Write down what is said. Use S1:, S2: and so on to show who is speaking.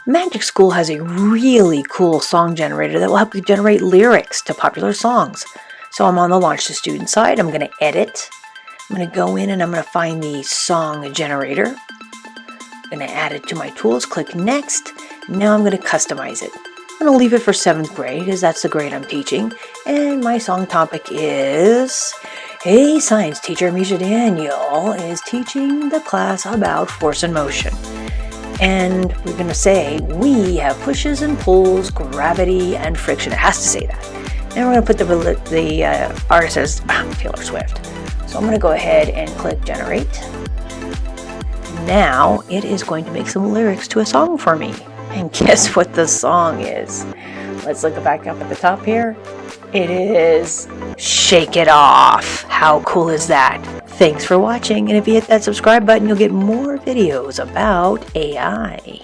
S1: Magic School has a really cool song generator that will help you generate lyrics to popular songs. So I'm on the Launch to Student side. I'm going to edit. I'm going to go in and I'm going to find the song generator. I'm going to add it to my tools. Click Next. Now I'm going to customize it. I'm going to leave it for 7th grade as that's the grade I'm teaching. And my song topic is... Hey, science teacher Misha Daniel is teaching the class about force and motion. And we're going to say we have pushes and pulls, gravity, and friction. It has to say that. And we're going to put the artist as Taylor Swift. So I'm going to go ahead and click Generate. Now it is going to make some lyrics to a song for me. And guess what the song is? Let's look back up at the top here. It is Shake It Off. How cool is that? Thanks for watching, and if you hit that subscribe button, you'll get more videos about AI.